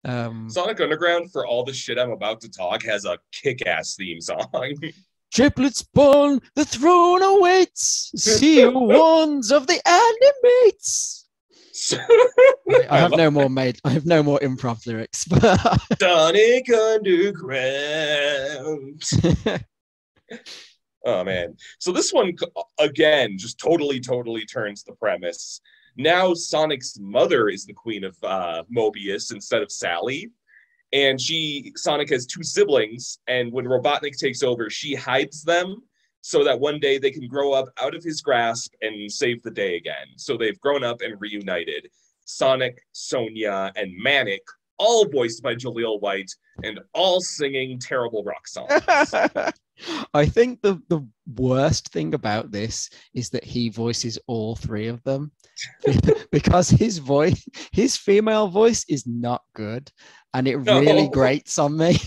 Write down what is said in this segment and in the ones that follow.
Sonic Underground, for all the shit I'm about to talk, has a kick-ass theme song. Triplets born, the throne awaits. See you ones of the animates. I have no more I have no more improv lyrics. Sonic Underground. Oh man. So this one again just totally turns the premise. Now Sonic's mother is the queen of Mobius instead of Sally. And Sonic has two siblings, and when Robotnik takes over, she hides them so that one day they can grow up out of his grasp and save the day again. So they've grown up and reunited. Sonic, Sonia, and Manic, all voiced by Jaleel White, and all singing terrible rock songs. I think the worst thing about this is that he voices all three of them because his female voice is not good, and it really grates on me.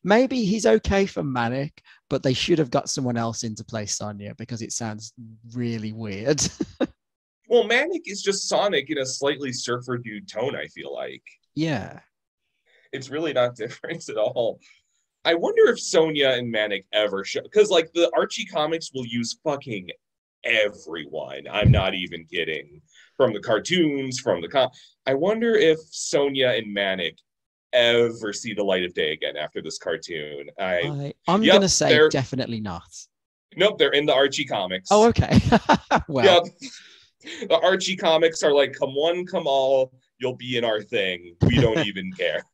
Maybe he's okay for Manic, but they should have got someone else in to play Sonia because it sounds really weird. Well, Manic is just Sonic in a slightly surfer dude tone, I feel like. Yeah. It's really not different at all. I wonder if Sonia and Manic ever show, because like the Archie comics will use fucking everyone. I'm not even kidding. From the cartoons, from the I wonder if Sonia and Manic ever see the light of day again after this cartoon. I'm gonna say definitely not. Nope, they're in the Archie comics. Oh, okay. Well, yep. The Archie comics are like, come one, come all, you'll be in our thing. We don't even care.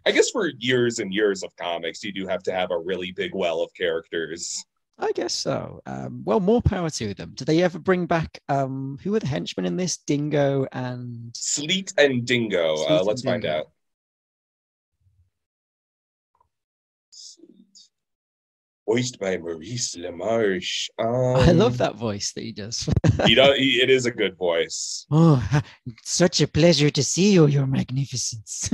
I guess for years and years of comics, you do have to have a really big well of characters. I guess so. Well, more power to them. Do they ever bring back, who are the henchmen in this? Dingo and... Sleet and Dingo. Let's find out. Voiced by Maurice LaMarche. I love that voice that he does. It is a good voice. Oh, such a pleasure to see you, Your Magnificence.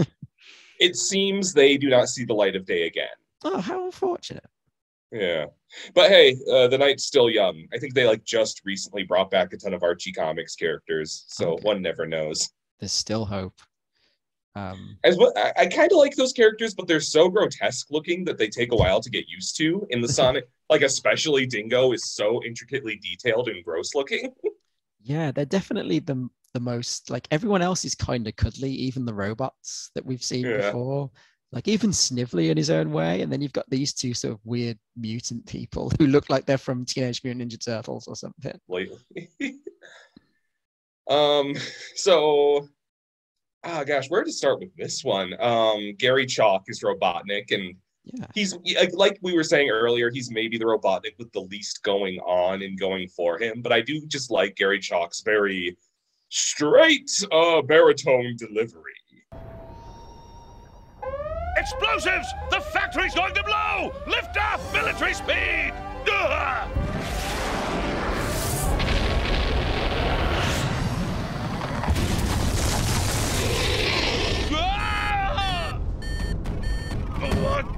It seems they do not see the light of day again. Oh, how unfortunate. Yeah. But hey, the night's still young. I think they just recently brought back a ton of Archie Comics characters, so one never knows. There's still hope. I kind of like those characters, but they're so grotesque looking that they take a while to get used to. In the Sonic, especially Dingo is so intricately detailed and gross looking. Yeah, they're definitely the most, everyone else is kind of cuddly, even the robots that we've seen before. Even Snively in his own way, and then you've got these two sort of weird mutant people who look like they're from Teenage Mutant Ninja Turtles or something. So... Oh gosh, where to start with this one? Gary Chalk is Robotnik, and he's like we were saying earlier, he's maybe the Robotnik with the least going on and going for him. But I do just like Gary Chalk's very straight baritone delivery. Explosives! The factory's going to blow! Lift off! Military speed!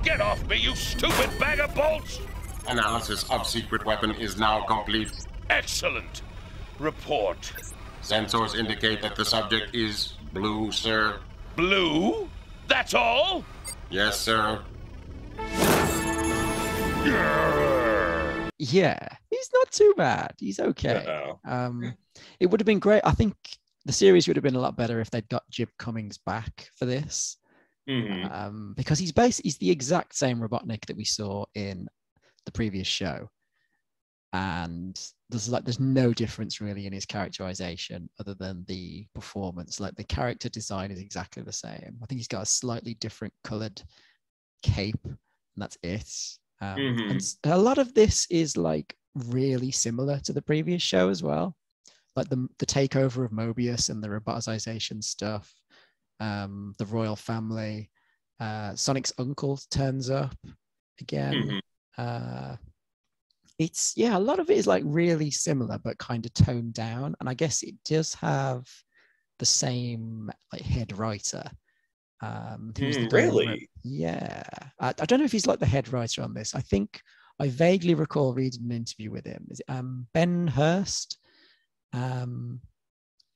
Get off me, you stupid bag of bolts! Analysis of secret weapon is now complete. Excellent. Report. Sensors indicate that the subject is blue, sir. Blue? That's all? Yes, sir. Yeah, he's not too bad. He's okay. It would have been great. I think the series would have been a lot better if they'd got Jim Cummings back for this. Mm-hmm. Because he's the exact same Robotnik that we saw in the previous show, and there's no difference really in his characterization other than the performance. The character design is exactly the same. I think he's got a slightly different colored cape, and that's it. And a lot of this is really similar to the previous show as well, the takeover of Mobius and the robotization stuff. The royal family, Sonic's uncle turns up again. It's a lot of it is really similar but kind of toned down, and I guess it does have the same head writer. Really? Yeah, I don't know if he's the head writer on this. I think I vaguely recall reading an interview with him. Is it Ben Hurst? They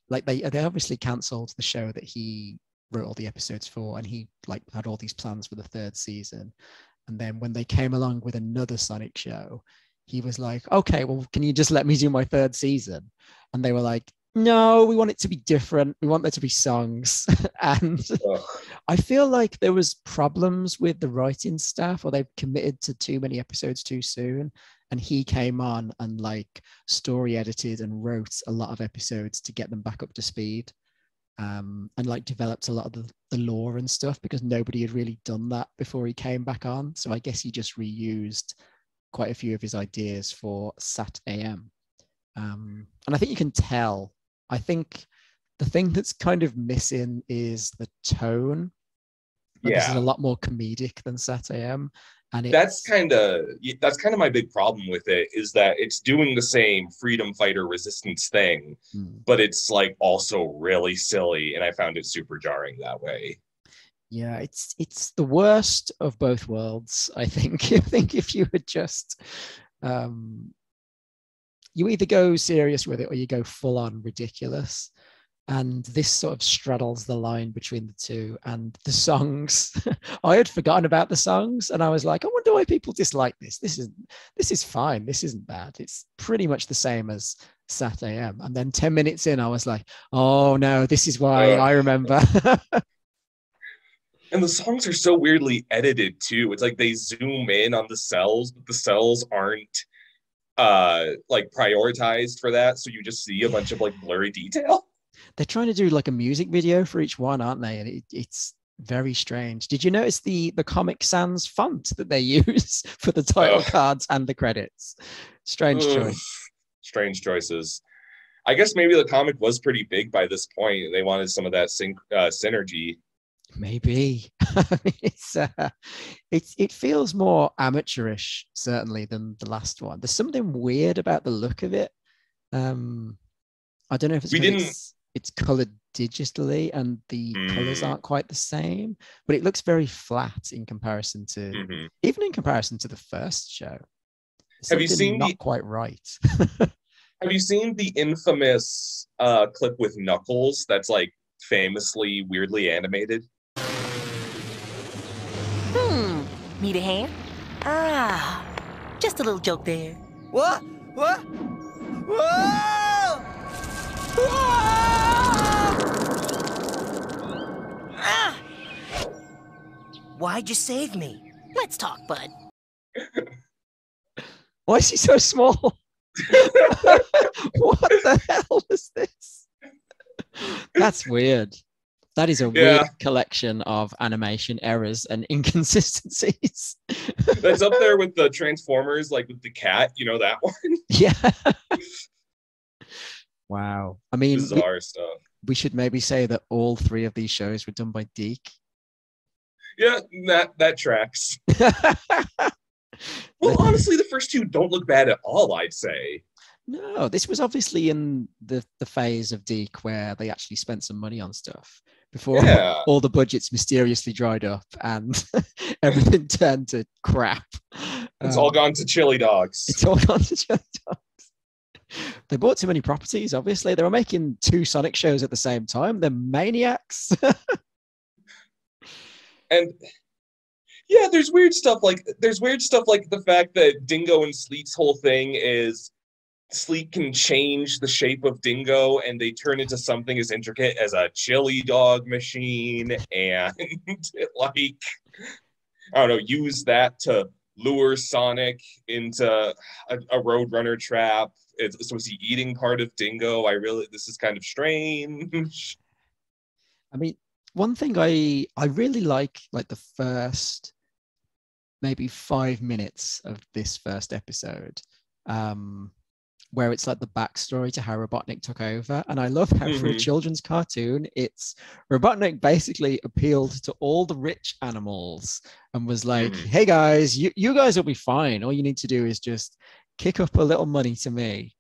obviously cancelled the show that he wrote all the episodes for, and he like had all these plans for the third season. And then when they came along with another Sonic show, he was like, okay, well, can you just let me do my third season? And they were like, no, we want it to be different. We want there to be songs. And I feel like there was problems with the writing staff, or they committed to too many episodes too soon. And he came on and like story edited and wrote a lot of episodes to get them back up to speed. And like developed a lot of the lore and stuff, because nobody had really done that before he came back on. So I guess he just reused quite a few of his ideas for Sat AM. And I think you can tell. I think the thing that's kind of missing is the tone. This is a lot more comedic than Sat AM. And that's kind of my big problem with it, is that it's doing the same freedom fighter resistance thing, but it's like also really silly, and I found it super jarring that way. Yeah, it's the worst of both worlds, I think. I think if you would just you either go serious with it or you go full on ridiculous. And this sort of straddles the line between the two. And the songs, I had forgotten about the songs, and I was like, I wonder why people dislike this. This is fine. This isn't bad. It's pretty much the same as Sat AM. And then 10 minutes in, I was like, oh no, this is why I remember. And the songs are so weirdly edited too. It's like they zoom in on the cells, but the cells aren't like prioritized for that. So you just see a bunch of like blurry detail. They're trying to do like a music video for each one, aren't they? And it's very strange. Did you notice the Comic Sans font that they use for the title cards and the credits? Strange choice. Strange choices. I guess maybe the comic was pretty big by this point. They wanted some of that synergy. Maybe. I mean, it feels more amateurish, certainly, than the last one. There's something weird about the look of it. I don't know if it's colored digitally and the colors aren't quite the same, but it looks very flat in comparison to even in comparison to the first show. Have you seen not quite right? Have you seen the infamous clip with Knuckles that's like famously weirdly animated? Need a hand? Just a little joke there. What? Whoa! Why'd you save me? Let's talk, bud. Why is he so small? What the hell is this? That's weird. That is a weird collection of animation errors and inconsistencies. That's up there with the Transformers, like with the cat, you know, that one? Yeah. Wow. I mean, bizarre stuff. We should maybe say that all three of these shows were done by Deke. Yeah, that tracks. Well, honestly, the first two don't look bad at all, I'd say. No, this was obviously in the phase of Deke where they actually spent some money on stuff before all the budgets mysteriously dried up and everything turned to crap. It's all gone to chili dogs. It's all gone to chili dogs. They bought too many properties, obviously. They were making 2 Sonic shows at the same time. They're maniacs. And yeah, there's weird stuff like the fact that Dingo and Sleet's whole thing is Sleet can change the shape of Dingo and they turn into something as intricate as a chili dog machine and like, I don't know, use that to lure Sonic into a Roadrunner trap. So is he eating part of Dingo? This is kind of strange. I mean, one thing I really like the first maybe 5 minutes of this first episode, where it's like the backstory to how Robotnik took over. And I love how for a children's cartoon, it's Robotnik basically appealed to all the rich animals and was like, hey guys, you guys will be fine. All you need to do is just kick up a little money to me.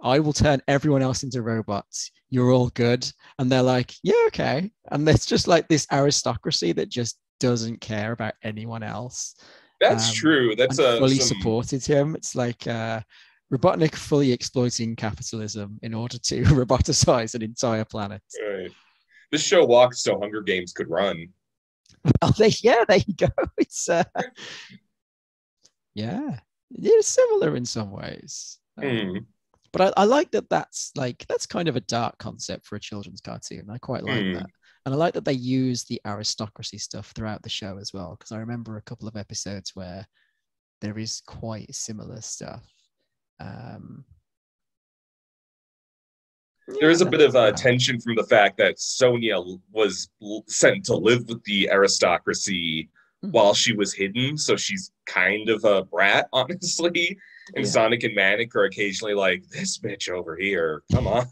I will turn everyone else into robots. You're all good. And they're like, yeah, okay. And there's just like this aristocracy that just doesn't care about anyone else. That's true. That's fully supported him. It's like Robotnik fully exploiting capitalism in order to roboticize an entire planet. Right. This show walked so Hunger Games could run. Oh, there you go. It's yeah, it's similar in some ways. But I like that. That's kind of a dark concept for a children's cartoon. I quite like that, and I like that they use the aristocracy stuff throughout the show as well. Because I remember a couple of episodes where there is quite similar stuff. There is a bit of tension from the fact that Sonia was sent to live with the aristocracy while she was hidden, so she's kind of a brat, honestly. And Sonic and Manic are occasionally like, this bitch over here, come on.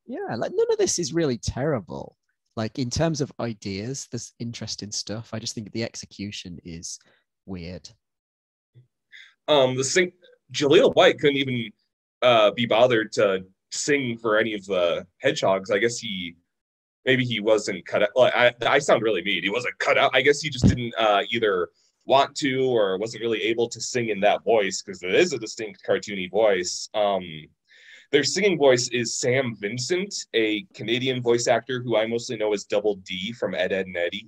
Yeah, like none of this is really terrible. Like in terms of ideas, there's interesting stuff. I just think the execution is weird. Jaleel White couldn't even be bothered to sing for any of the hedgehogs. I guess maybe he wasn't cut out. Well, I sound really mean. He wasn't cut out. I guess he just didn't either want to or wasn't really able to sing in that voice, because it is a distinct cartoony voice. Their singing voice is Sam Vincent, a Canadian voice actor who I mostly know as Double D from Ed, Edd and Eddy.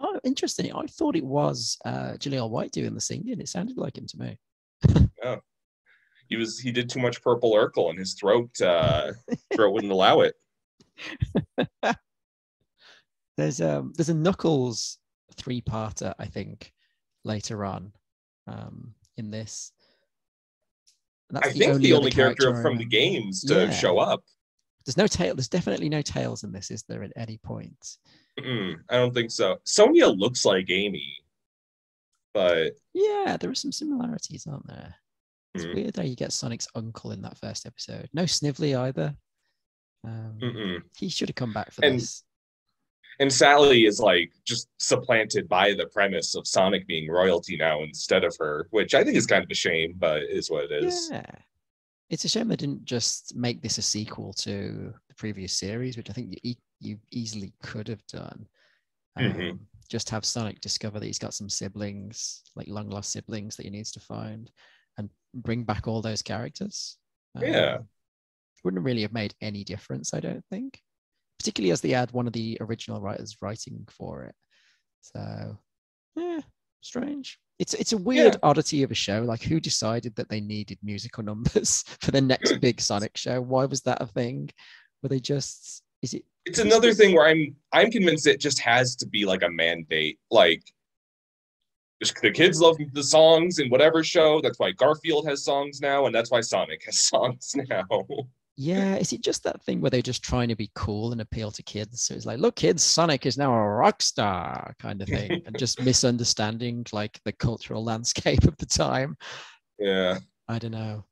Oh, interesting. I thought it was Jaleel White doing the singing. It sounded like him to me. Oh. He did too much Purple Urkel and his throat wouldn't allow it. There's a Knuckles 3-parter, I think, later on in this. I think the only character from the games to show up. There's no tail. There's definitely no tails in this, is there, at any point? I don't think so. Sonia looks like Amy, but yeah, there are some similarities, aren't there? It's weird how you get Sonic's uncle in that first episode. No Snively either. He should have come back for this. And Sally is like just supplanted by the premise of Sonic being royalty now instead of her, which I think is kind of a shame, but it is what it is. Yeah. It's a shame they didn't just make this a sequel to the previous series, which I think you easily could have done. Just have Sonic discover that he's got some siblings, like long lost siblings that he needs to find, and bring back all those characters. Wouldn't really have made any difference, I don't think. Particularly as they had one of the original writers writing for it. So, yeah, strange. It's a weird oddity of a show. Like, who decided that they needed musical numbers for the next big Sonic show? Why was that a thing? Were they just? Is it? It's another thing where I'm convinced it just has to be like a mandate. Like, the kids love the songs in whatever show. That's why Garfield has songs now, and that's why Sonic has songs now. Yeah, is it just that thing where they're just trying to be cool and appeal to kids? So it's like, look, kids, Sonic is now a rock star kind of thing, and just misunderstanding like the cultural landscape of the time. Yeah, I don't know.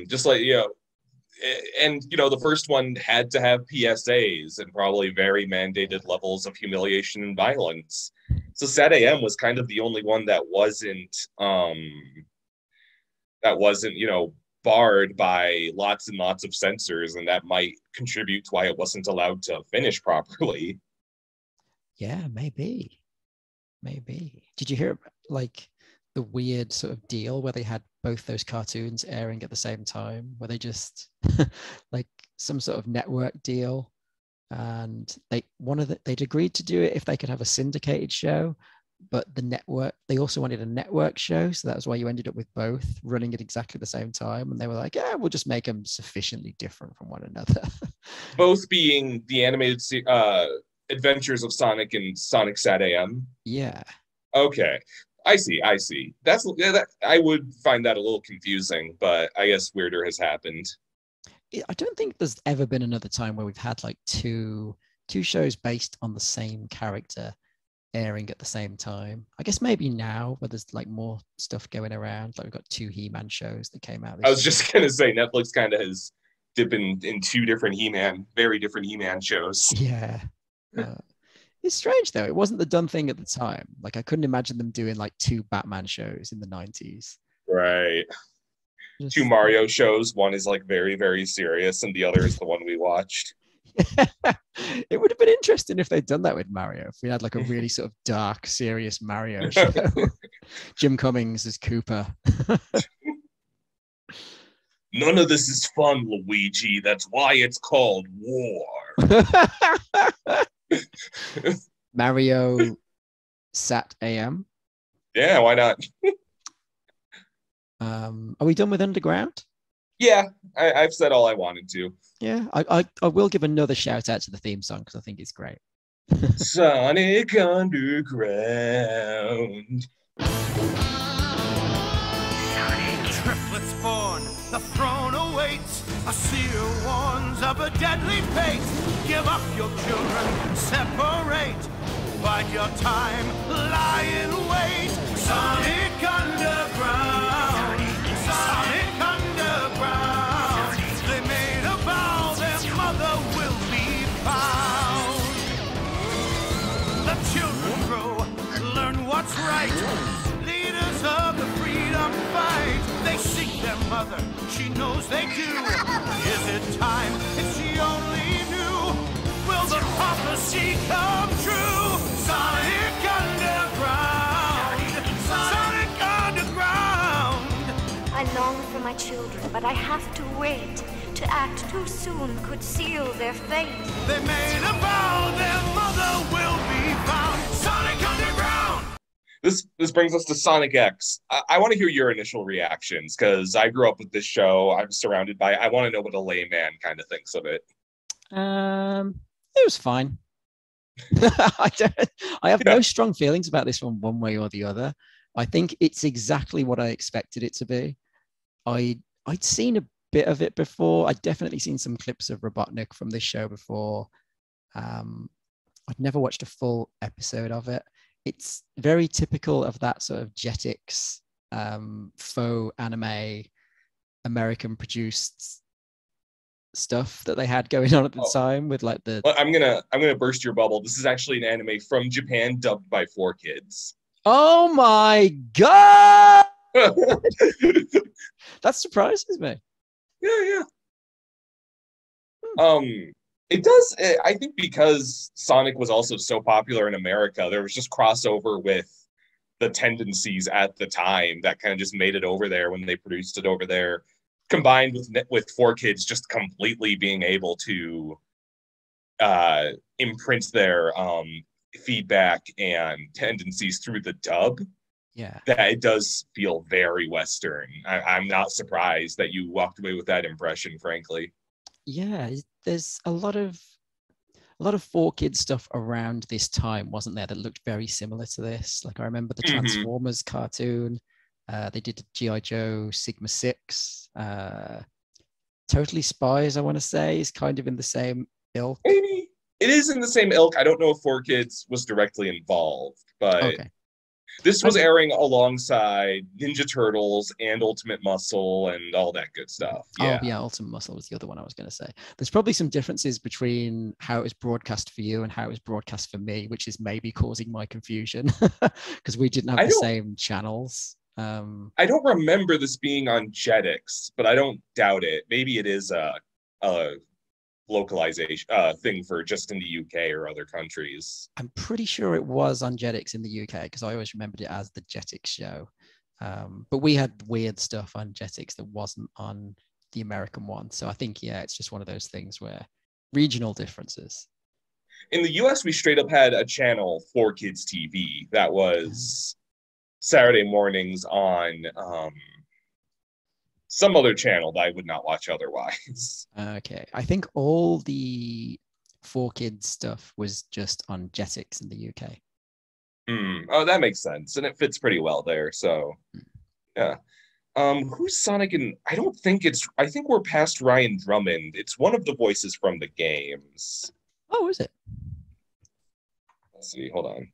Just like, and the first one had to have PSAs and probably very mandated levels of humiliation and violence. So Sad AM was kind of the only one that wasn't barred by lots and lots of censors, and that might contribute to why it wasn't allowed to finish properly. Yeah, maybe. Did you hear like the weird sort of deal where they had both those cartoons airing at the same time, where they just like some sort of network deal, and they'd agreed to do it if they could have a syndicated show, but the network, they also wanted a network show, so that was why you ended up with both running at exactly the same time, and they were like, yeah, we'll just make them sufficiently different from one another. Both being the animated Adventures of Sonic and Sonic Sad AM. Yeah. Okay. I see. I would find that a little confusing, but I guess weirder has happened. I don't think there's ever been another time where we've had like two shows based on the same character airing at the same time. I guess maybe now where there's like more stuff going around, like we've got 2 He-Man shows that came out this year. Just gonna say Netflix kind of has dipped in 2 different very different He-Man shows. Yeah. It's strange though, it wasn't the done thing at the time. Like I couldn't imagine them doing like 2 Batman shows in the 90s. Right. 2 Mario shows, one is like very, very serious and the other is the one we watched. It would have been interesting if they'd done that with Mario. If we had like a really sort of dark, serious Mario show. Jim Cummings as Koopa. None of this is fun, Luigi. That's why it's called war. Mario Sat AM. Yeah, why not? Are we done with Underground? Yeah, I've said all I wanted to. Yeah, I will give another shout out to the theme song because I think it's great. Sonic Underground. Triplets born, the throne awaits. A seer warns of a deadly fate. Give up your children, separate. Bide your time, lie in wait. Sonic Underground. Sonic Underground. They made a vow their mother will be found. The children grow, learn what's right. Leaders of the freedom fight. They seek their mother, she knows they do. Is it time if she only knew? Will the prophecy come true? Sonic Underground! Sonic Underground! I long for my children, but I have to wait. To act too soon could seal their fate. They made a vow their mother will be found. Sonic Underground! This brings us to Sonic X. I want to hear your initial reactions because I grew up with this show. I'm surrounded by it. I want to know what a layman kind of thinks of it. It was fine. I have no strong feelings about this one way or the other. I think it's exactly what I expected it to be. I'd seen a bit of it before. I'd definitely seen some clips of Robotnik from this show before. I'd never watched a full episode of it. It's very typical of that sort of Jetix faux anime American produced stuff that they had going on at the time with like the. Well, I'm gonna burst your bubble. This is actually an anime from Japan dubbed by 4Kids. Oh my god! That surprises me. Yeah. It does. I think because Sonic was also so popular in America, there was just crossover with the tendencies at the time that kind of just made it over there when they produced it over there, combined with 4Kids just completely being able to imprint their feedback and tendencies through the dub. Yeah, that it does feel very Western. I'm not surprised that you walked away with that impression, frankly. Yeah, there's a lot of 4Kids stuff around this time, wasn't there, that looked very similar to this. Like I remember the Transformers cartoon. They did G.I. Joe Sigma 6. Totally Spies, I want to say, is kind of in the same ilk. Maybe it is in the same ilk. I don't know if 4Kids was directly involved, but okay. This was airing alongside Ninja Turtles and Ultimate Muscle and all that good stuff. Yeah. Oh, yeah, Ultimate Muscle was the other one I was going to say. There's probably some differences between how it was broadcast for you and how it was broadcast for me, which is maybe causing my confusion because we didn't have the same channels. I don't remember this being on Jetix, but I don't doubt it. Maybe it is a localization thing for just in the UK or other countries. I'm pretty sure it was on Jetix in the UK because I always remembered it as the Jetix show. But we had weird stuff on Jetix that wasn't on the American one. So I think, yeah, it's just one of those things where regional differences. In the US, we straight up had a channel, 4Kids TV, that was Saturday mornings on some other channel that I would not watch otherwise. Okay. I think all the 4Kids stuff was just on Jetix in the UK. Oh, that makes sense. And it fits pretty well there. So, yeah. Who's Sonic? And I think we're past Ryan Drummond. It's one of the voices from the games. Oh, is it? Let's see. Hold on.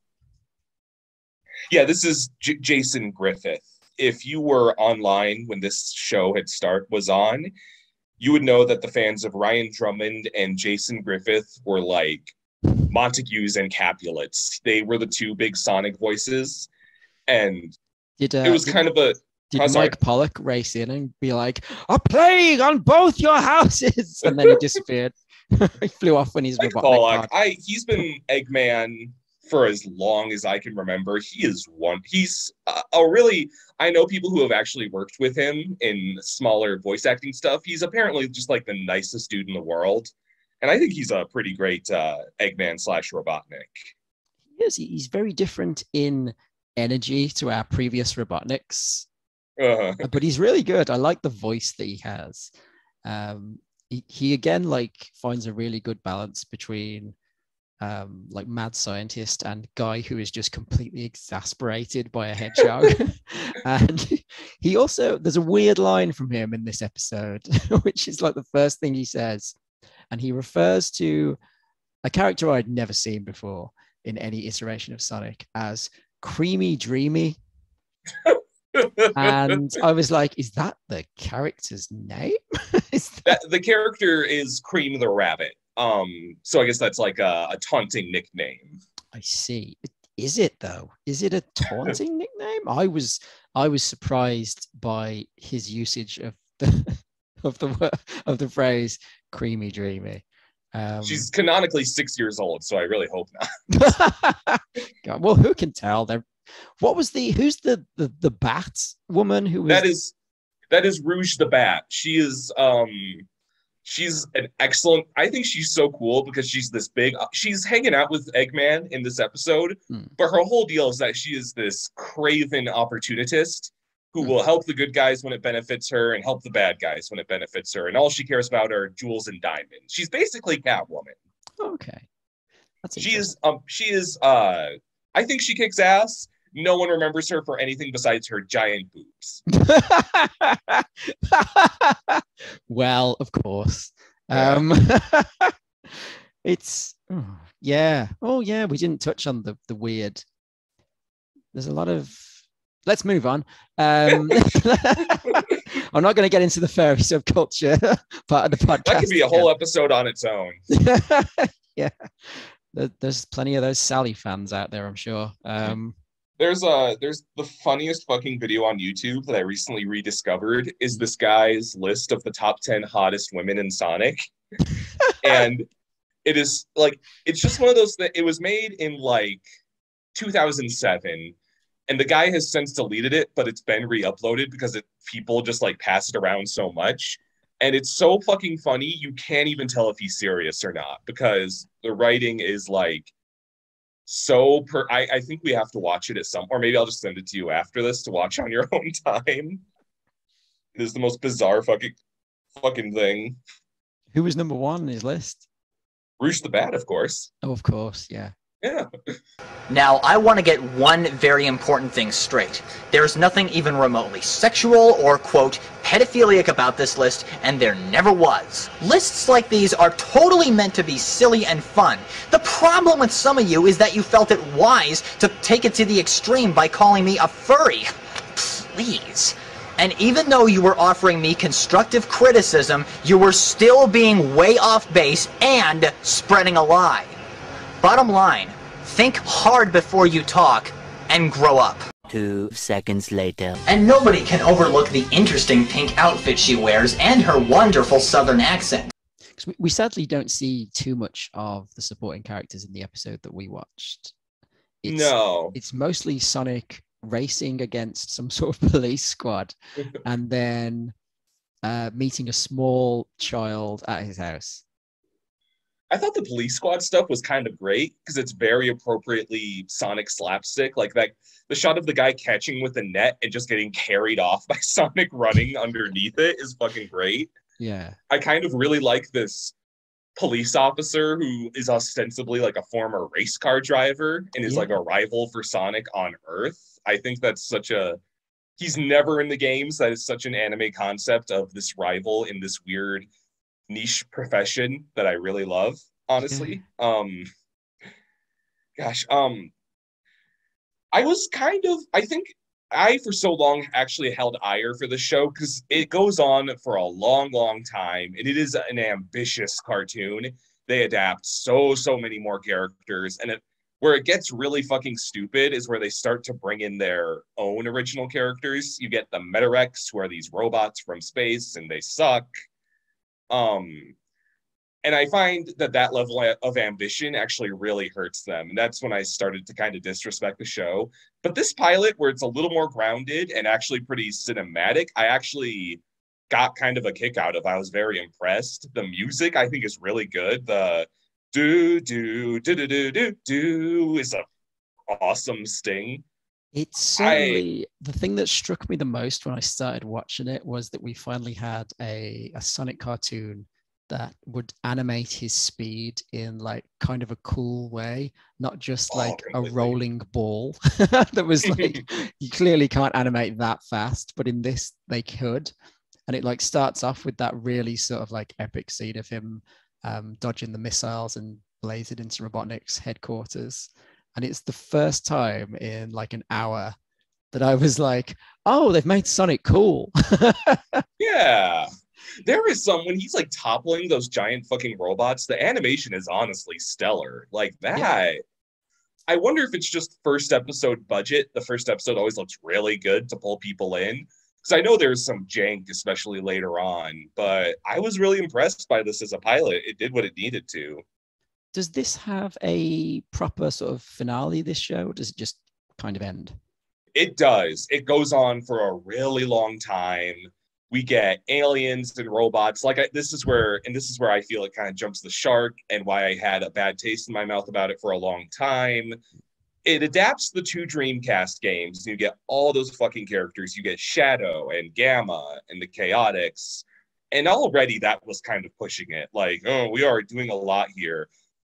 Yeah, this is Jason Griffith. If you were online when this show was on, you would know that the fans of Ryan Drummond and Jason Griffith were like Montagues and Capulets. They were the two big Sonic voices, and it was kind of a. Did Mike Pollock race in and be like, "A plague on both your houses," and then he disappeared? He flew off when he's Mike Pollock. He's been Eggman for as long as I can remember. He's a really, I know people who have actually worked with him in smaller voice acting stuff. He's apparently just like the nicest dude in the world. And I think he's a pretty great Eggman / Robotnik. He's very different in energy to our previous Robotniks. But he's really good. I like the voice that he has. He again like finds a really good balance between like mad scientist and guy who is just completely exasperated by a hedgehog. And he also, there's a weird line from him in this episode, which is like the first thing he says. And he refers to a character I'd never seen before in any iteration of Sonic as Creamy Dreamy. And I was like, is that the character's name? The character is Cream the Rabbit. So I guess that's like a taunting nickname. I see. Is it though? Is it a taunting nickname? I was surprised by his usage of the phrase "creamy dreamy." She's canonically 6 years old, so I really hope not. God, well, who can tell? Who's the bat woman who was... That is Rouge the Bat. She's an excellent, I think she's so cool because she's this big, she's hanging out with Eggman in this episode, but her whole deal is that she is this craven opportunist who will help the good guys when it benefits her and help the bad guys when it benefits her. And all she cares about are jewels and diamonds. She's basically Catwoman. Okay. She is, I think she kicks ass. No one remembers her for anything besides her giant boobs. Well, of course. It's yeah. Oh yeah, we didn't touch on the weird. There's a lot of. Let's move on. I'm not going to get into the furry subculture part of the podcast. That could be a whole episode on its own. Yeah, there's plenty of those Sally fans out there, I'm sure. There's the funniest fucking video on YouTube that I recently rediscovered is this guy's list of the top 10 hottest women in Sonic. And it is like, it's just one of those that it was made in like 2007 and the guy has since deleted it, but it's been re-uploaded because people just like pass it around so much. And it's so fucking funny. You can't even tell if he's serious or not because the writing is like, I think we have to watch it at some, or maybe I'll just send it to you after this to watch on your own time. It is the most bizarre fucking thing. Who was number one on his list? Rouge the Bat, of course. Oh, of course, yeah. Yeah. Now, I want to get one very important thing straight. There's nothing even remotely sexual or, quote, pedophilic about this list, and there never was. Lists like these are totally meant to be silly and fun. The problem with some of you is that you felt it wise to take it to the extreme by calling me a furry. Please. And even though you were offering me constructive criticism, you were still being way off base and spreading a lie. Bottom line, think hard before you talk and grow up. 2 seconds later. And nobody can overlook the interesting pink outfit she wears and her wonderful southern accent. We sadly don't see too much of the supporting characters in the episode that we watched. It's mostly Sonic racing against some sort of police squad and then meeting a small child at his house. I thought the police squad stuff was kind of great because it's very appropriately Sonic slapstick. Like that, the shot of the guy catching with the net and just getting carried off by Sonic running underneath it is fucking great. Yeah. I kind of really like this police officer who is ostensibly like a former race car driver and is like a rival for Sonic on Earth. I think that's he's never in the games. That is such an anime concept of this rival in this weird niche profession that I really love, honestly. I think I for so long actually held ire for the show because it goes on for a long time and it is an ambitious cartoon. They adapt so many more characters, and where it gets really fucking stupid is where they start to bring in their own original characters. You get the Metarex, who are these robots from space and they suck. And And I find that level of ambition actually really hurts them. And that's when I started to kind of disrespect the show. But this pilot, where it's a little more grounded and actually pretty cinematic, I actually got kind of a kick out of. I was very impressed. The music, I think, is really good. The do do do do do do do is a awesome sting. It's certainly the thing that struck me the most when I started watching it was that we finally had a Sonic cartoon that would animate his speed in like kind of a cool way, not just like a rolling ball that was like, you clearly can't animate that fast, but in this they could. And it like starts off with that really sort of like epic scene of him dodging the missiles and blazing into Robotnik's headquarters. And it's the first time in like an hour that I was like, oh, they've made Sonic cool. Yeah. There is some, when he's like toppling those giant fucking robots, the animation is honestly stellar. Like that. Yeah. I wonder if it's just first episode budget. The first episode always looks really good to pull people in. Because I know there's some jank, especially later on. But I was really impressed by this as a pilot. It did what it needed to. Does this have a proper sort of finale, this show? Or does it just kind of end? It does. It goes on for a really long time. We get aliens and robots. This is where I feel it kind of jumps the shark and why I had a bad taste in my mouth about it for a long time. It adapts the 2 Dreamcast games. You get all those fucking characters. You get Shadow and Gamma and the Chaotix. And already that was kind of pushing it. Like, oh, we are doing a lot here.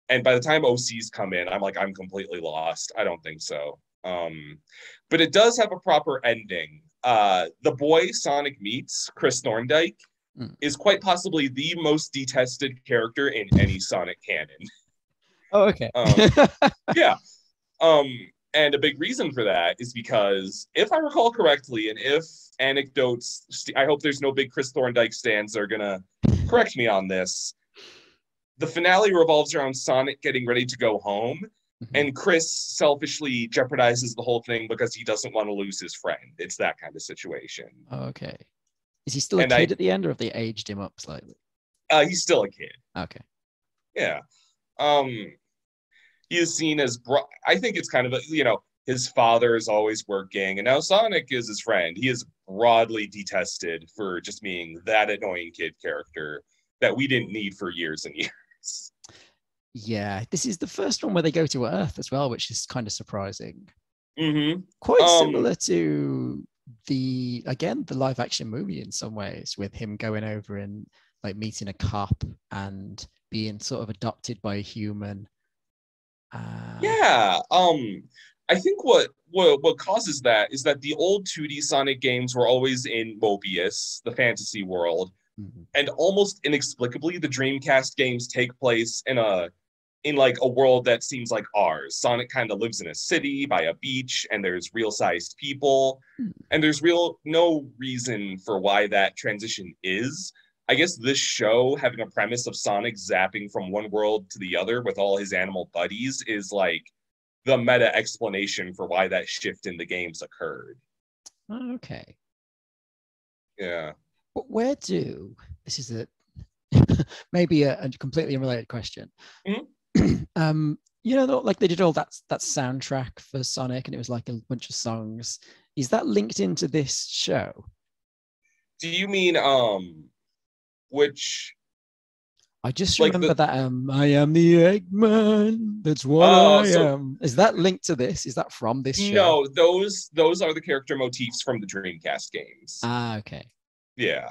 And by the time OCs come in, I'm like, I'm completely lost. I don't think so. But it does have a proper ending. The boy Sonic meets, Chris Thorndike, is quite possibly the most detested character in any Sonic canon. Oh, okay. Yeah. And a big reason for that is because, if I recall correctly, and if anecdotes, I hope there's no big Chris Thorndike stands that are going to correct me on this, the finale revolves around Sonic getting ready to go home. And Chris selfishly jeopardizes the whole thing because he doesn't want to lose his friend. It's that kind of situation. Okay. Is he still a kid at the end, or have they aged him up slightly? He's still a kid. Okay. Yeah. He is seen as, I think it's kind of, his father is always working, and now Sonic is his friend. He is broadly detested for just being that annoying kid character that we didn't need for years and years. Yeah, this is the first one where they go to Earth as well, which is kind of surprising. Mm-hmm. Quite similar to the live action movie in some ways, with him going over and like meeting a cop and being sort of adopted by a human. Yeah. I think what causes that is that the old 2D Sonic games were always in Mobius, the fantasy world, and almost inexplicably, the Dreamcast games take place in a world that seems like ours. Sonic kind of lives in a city by a beach, and there's real-sized people, and there's no reason for why that transition is. I guess this show, having a premise of Sonic zapping from one world to the other with all his animal buddies, is like the meta explanation for why that shift in the games occurred. Okay. Yeah. But this is maybe a completely unrelated question. Like they did all that soundtrack for Sonic, and it was like a bunch of songs. Is that linked into this show? Do you mean which? I just remember that I am the Eggman. That's what I am. Is that linked to this? Is that from this show? No, those are the character motifs from the Dreamcast games. Okay. Yeah.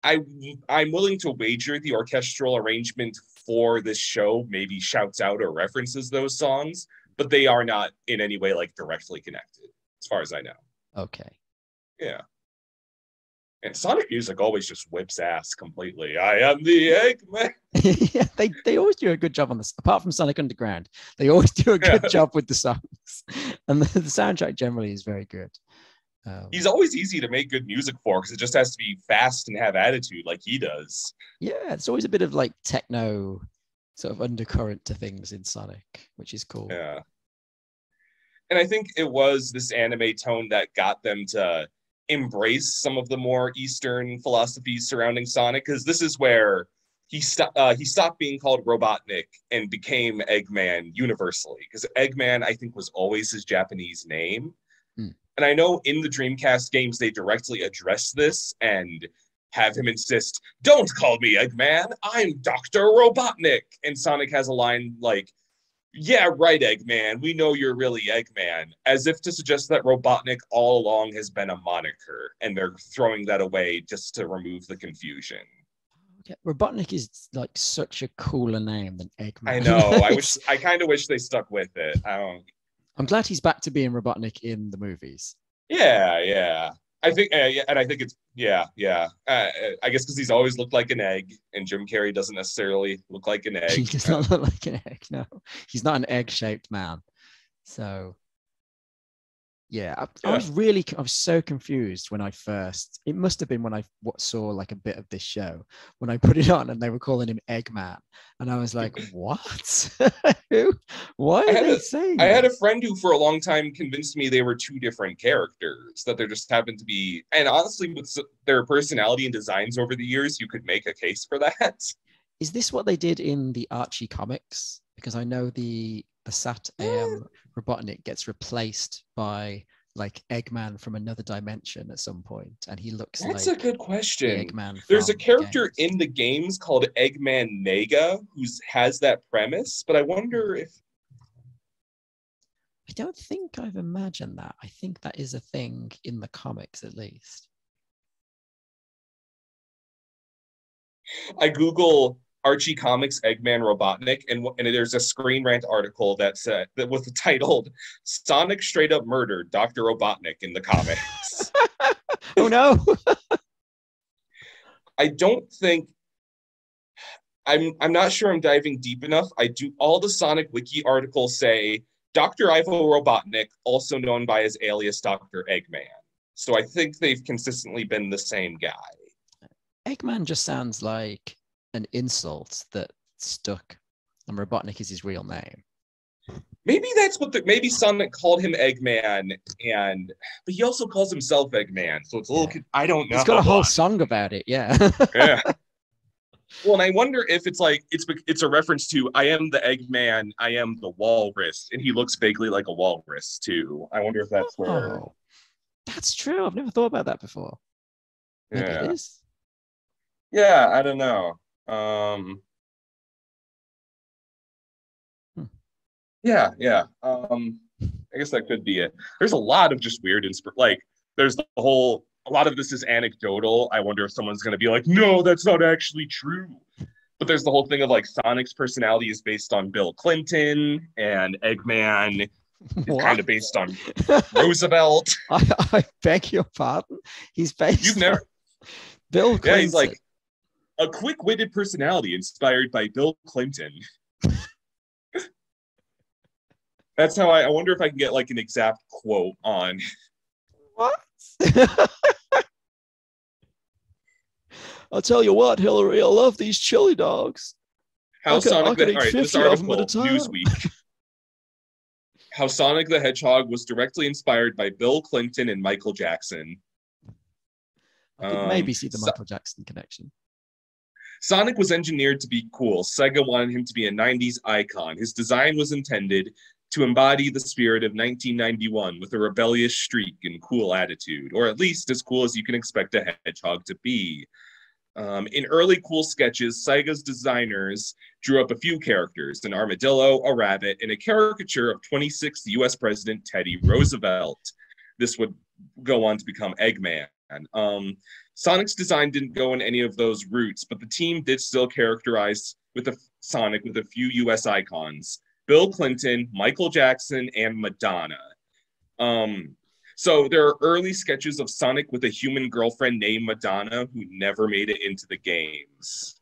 I'm willing to wager the orchestral arrangement for this show maybe shouts out or references those songs, but they are not in any way like directly connected, as far as I know. Okay. Yeah. And Sonic music always just whips ass completely. I am the Eggman. Yeah, they always do a good job on this. Apart from Sonic Underground, they always do a good job with the songs. And the soundtrack generally is very good. He's always easy to make good music for because it just has to be fast and have attitude like he does. Yeah, it's always a bit of like techno sort of undercurrent to things in Sonic, which is cool. Yeah. And I think it was this anime tone that got them to embrace some of the more Eastern philosophies surrounding Sonic, because this is where he stopped being called Robotnik and became Eggman universally, because Eggman, I think, was always his Japanese name. And I know in the Dreamcast games they directly address this and have him insist, "Don't call me Eggman, I'm Dr. Robotnik." And Sonic has a line like, "Yeah, right, Eggman, we know you're really Eggman," as if to suggest that Robotnik all along has been a moniker, and they're throwing that away just to remove the confusion. Yeah, Robotnik is like such a cooler name than Eggman. I know. I kind of wish they stuck with it. I'm glad he's back to being Robotnik in the movies. Yeah. I think, and I think it's yeah. I guess because he's always looked like an egg, and Jim Carrey doesn't necessarily look like an egg. He does not look like an egg. No, he's not an egg-shaped man. So. Yeah, I was so confused when it must have been when I saw like a bit of this show, when I put it on and they were calling him Eggman. And I was like, what? Why are they saying I had that? a friend who for a long time convinced me they were two different characters, that there just happened to be, and honestly, with their personality and designs over the years, you could make a case for that. Is this what they did in the Archie comics? Because I know the Sat AM Robotnik gets replaced by like Eggman from another dimension at some point, and he looks That's like a good question. Eggman. There's a character in the games called Eggman Nega who has that premise, but I wonder if... I don't think I've imagined that. I think that is a thing in the comics, at least. I Google Archie Comics Eggman Robotnik, and there's a Screen Rant article that was titled "Sonic Straight Up Murdered Dr. Robotnik in the Comics." Oh no! I don't think I'm not sure I'm diving deep enough. All the Sonic Wiki articles say Dr. Ivo Robotnik, also known by his alias Dr. Eggman. So I think they've consistently been the same guy. Eggman just sounds like an insult that stuck, and Robotnik is his real name. Maybe that's maybe Sonic called him Eggman, but he also calls himself Eggman, so it's a little. I don't know. He's got a whole song about it. Yeah. Yeah. Well, and I wonder if it's like it's a reference to "I am the Eggman, I am the walrus," and he looks vaguely like a walrus too. I wonder if that's where. Oh, that's true. I've never thought about that before. Maybe it is. Yeah, I don't know. Yeah. I guess that could be it. There's a lot of just weird there's a lot of this is anecdotal. I wonder if someone's going to be like, "No, that's not actually true." But there's the whole thing of like Sonic's personality is based on Bill Clinton, and Eggman is kind of based on Roosevelt. I beg your pardon. He's based on Bill Clinton. Yeah, he's like a quick-witted personality inspired by Bill Clinton. That's how I wonder if I can get like an exact quote on. What? I'll tell you what, Hillary, I love these chili dogs. How Sonic the Newsweek. How Sonic the Hedgehog was directly inspired by Bill Clinton and Michael Jackson. I could maybe see the Michael Jackson connection. Sonic was engineered to be cool. Sega wanted him to be a 90s icon. His design was intended to embody the spirit of 1991 with a rebellious streak and cool attitude, or at least as cool as you can expect a hedgehog to be. In early cool sketches, Sega's designers drew up a few characters, an armadillo, a rabbit, and a caricature of 26th U.S. President Teddy Roosevelt. This would go on to become Eggman. Sonic's design didn't go in any of those routes, but the team did still characterize Sonic with a few U.S. icons: Bill Clinton, Michael Jackson, and Madonna. So there are early sketches of Sonic with a human girlfriend named Madonna who never made it into the games.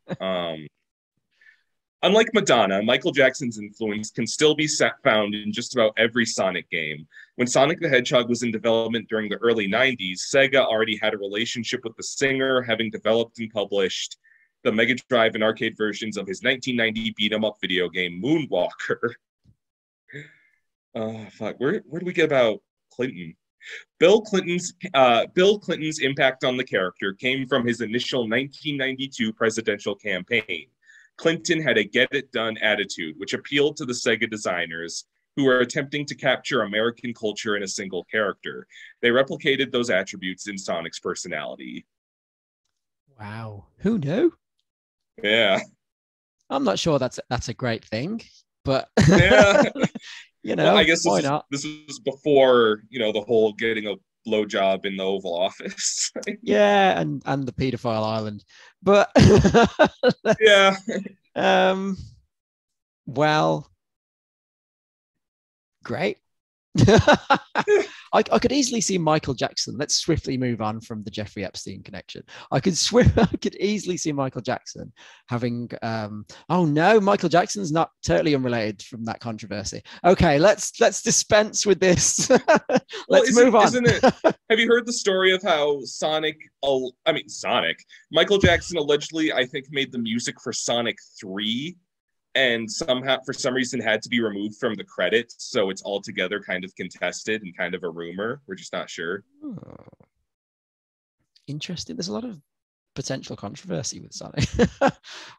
Unlike Madonna, Michael Jackson's influence can still be found in just about every Sonic game. When Sonic the Hedgehog was in development during the early 90s, Sega already had a relationship with the singer, having developed and published the Mega Drive and arcade versions of his 1990 beat-em-up video game, Moonwalker. Where do we get about Clinton? Bill Clinton's impact on the character came from his initial 1992 presidential campaign. Clinton had a get-it-done attitude, which appealed to the Sega designers who were attempting to capture American culture in a single character. They replicated those attributes in Sonic's personality. Wow. Who knew? Yeah. I'm not sure that's a great thing, but Yeah. you know, Well, I guess why not? this was before, the whole getting a blowjob in the Oval Office. Yeah, and the pedophile island. But Yeah. Well, great. I could easily see Michael Jackson. Let's swiftly move on from the Jeffrey Epstein connection. I could easily see Michael Jackson having oh no, Michael Jackson's not totally unrelated from that controversy. Okay, let's dispense with this. Let's move on. Isn't it? Have you heard the story of how Michael Jackson allegedly, I think, made the music for Sonic 3 and somehow, for some reason, had to be removed from the credits. So it's altogether kind of contested and kind of a rumor. We're just not sure. Oh. Interesting. There's a lot of potential controversy with Sonic.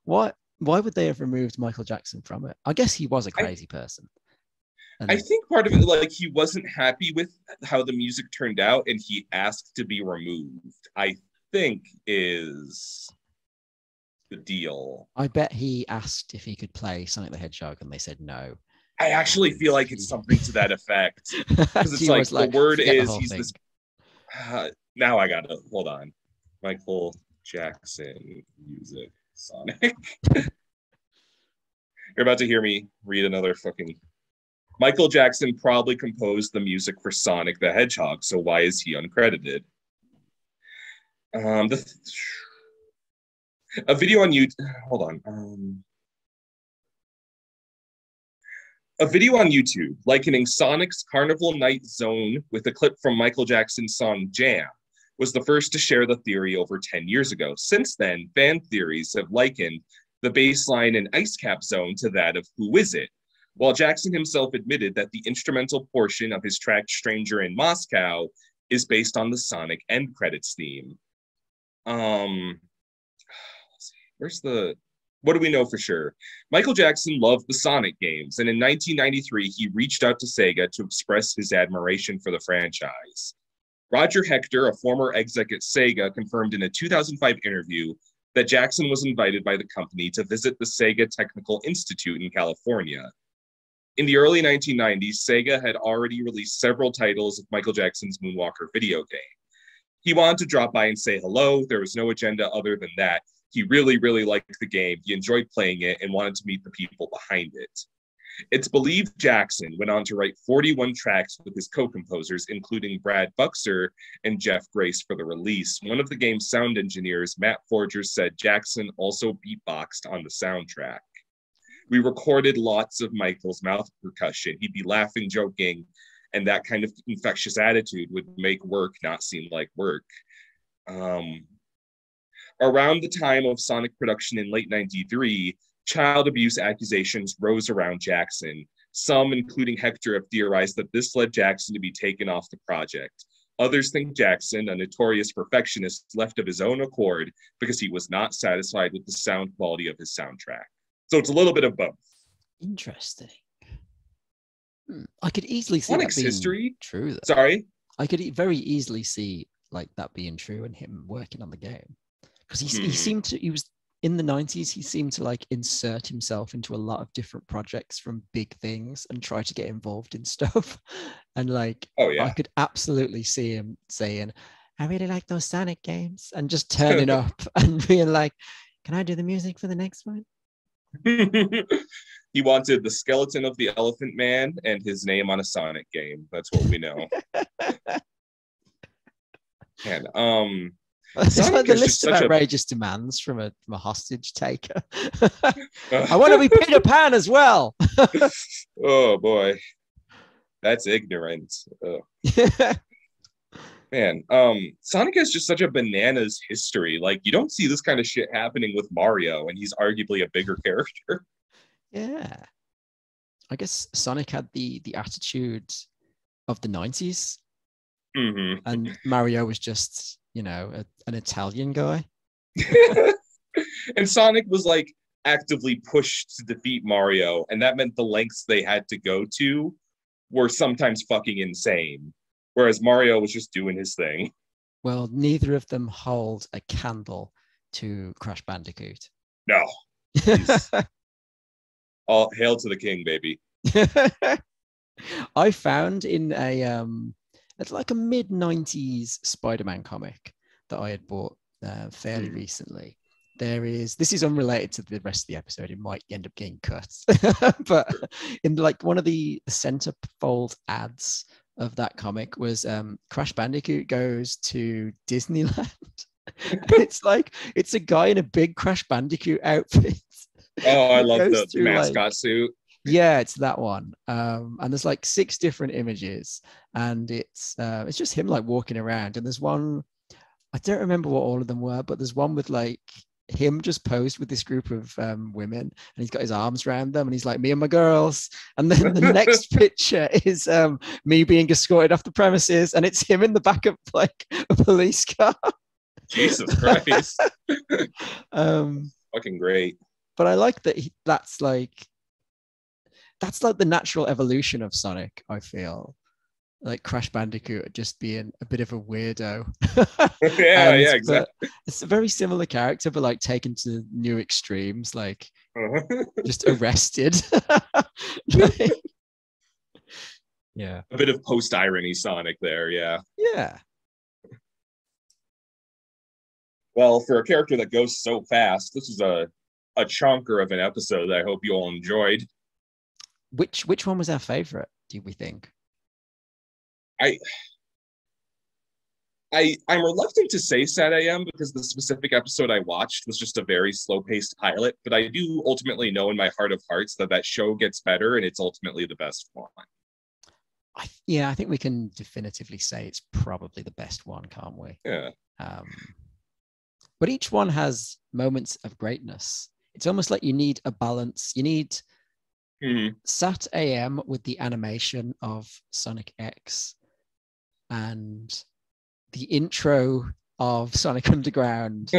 Why would they have removed Michael Jackson from it? I guess he was a crazy person. And I think part of it, he wasn't happy with how the music turned out and he asked to be removed, I think is the deal. I bet he asked if he could play Sonic the Hedgehog and they said no. I actually feel like it's something to that effect. Because it's the word is he's this. Now I gotta hold on. Michael Jackson music Sonic. You're about to hear me read another fucking. Michael Jackson probably composed the music for Sonic the Hedgehog, so why is he uncredited? A video on YouTube. Hold on. A video on YouTube likening Sonic's Carnival Night Zone with a clip from Michael Jackson's song Jam was the first to share the theory over 10 years ago. Since then, fan theories have likened the bass line in Ice Cap Zone to that of Who Is It? While Jackson himself admitted that the instrumental portion of his track Stranger in Moscow is based on the Sonic end credits theme. What do we know for sure? Michael Jackson loved the Sonic games, and in 1993, he reached out to Sega to express his admiration for the franchise. Roger Hector, a former exec at Sega, confirmed in a 2005 interview that Jackson was invited by the company to visit the Sega Technical Institute in California. In the early 1990s, Sega had already released several titles of Michael Jackson's Moonwalker video game. He wanted to drop by and say hello. There was no agenda other than that. He really, really liked the game. He enjoyed playing it and wanted to meet the people behind it. It's believed Jackson went on to write 41 tracks with his co-composers, including Brad Buxer and Jeff Grace for the release. One of the game's sound engineers, Matt Forger, said Jackson also beatboxed on the soundtrack. We recorded lots of Michael's mouth percussion. He'd be laughing, joking, and that kind of infectious attitude would make work not seem like work. Around the time of Sonic production in late 93, child abuse accusations rose around Jackson. Some, including Hector, have theorized that this led Jackson to be taken off the project. Others think Jackson, a notorious perfectionist, left of his own accord because he was not satisfied with the sound quality of his soundtrack. So it's a little bit of both. Interesting. I could easily see Sonic's that being history. True. Though. Sorry? I could very easily see that being true and him working on the game. Because he was in the 90s, he seemed to insert himself into a lot of different projects from big things and try to get involved in stuff. And oh, yeah. I could absolutely see him saying, I really like those Sonic games, and just turning up and being like, can I do the music for the next one? He wanted the skeleton of the Elephant Man and his name on a Sonic game. That's what we know. And it's like the list of outrageous demands from a hostage taker. I want to be Peter Pan as well. Oh boy, that's ignorant. Man, Sonic has just such a bananas history. You don't see this kind of shit happening with Mario, and he's arguably a bigger character. Yeah, I guess Sonic had the attitude of the 90s, and Mario was just an Italian guy. And Sonic was actively pushed to defeat Mario, and that meant the lengths they had to go to were sometimes fucking insane. Whereas Mario was just doing his thing. Well, neither of them hold a candle to Crash Bandicoot. No. All hail to the king, baby. I found in it's like a mid-90s Spider-Man comic that I had bought fairly recently. This is unrelated to the rest of the episode. It might end up getting cut. But in like one of the centerfold ads of that comic was Crash Bandicoot goes to Disneyland. it's a guy in a big Crash Bandicoot outfit. Oh, I love the mascot suit. Yeah, it's that one. And there's like 6 different images, and it's just him like walking around. And there's one, I don't remember what all of them were, but there's one with like him just posed with this group of women, and he's got his arms around them, and he's like, me and my girls. And then the next picture is me being escorted off the premises, and it's him in the back of like a police car. Jesus Christ. Fucking great. But I like that that's like the natural evolution of Sonic, I feel. Like Crash Bandicoot just being a bit of a weirdo. Yeah, exactly. It's a very similar character, but like taken to new extremes, like just arrested. Yeah. A bit of post-irony Sonic there, yeah. Yeah. Well, for a character that goes so fast, this is a chonker of an episode that I hope you all enjoyed. Which one was our favorite, do we think? I'm reluctant to say Sad AM because the specific episode I watched was just a very slow-paced pilot, but I do ultimately know in my heart of hearts that show gets better and it's ultimately the best one. I think we can definitively say it's probably the best one, can't we? Yeah. But each one has moments of greatness. It's almost like you need a balance. You need Sat AM with the animation of Sonic X and the intro of Sonic Underground.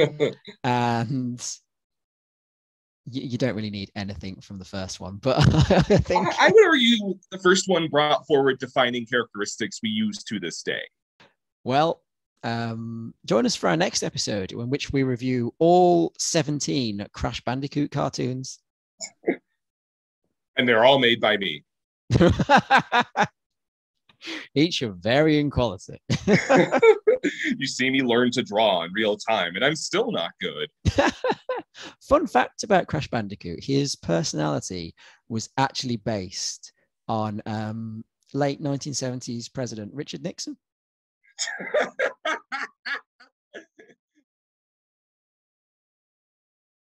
And you don't really need anything from the first one. But I think I would argue the first one brought forward defining characteristics we use to this day. Well, join us for our next episode in which we review all 17 Crash Bandicoot cartoons. And they're all made by me. Each of varying quality. You see me learn to draw in real time, and I'm still not good. Fun fact about Crash Bandicoot, his personality was actually based on late 1970s President Richard Nixon.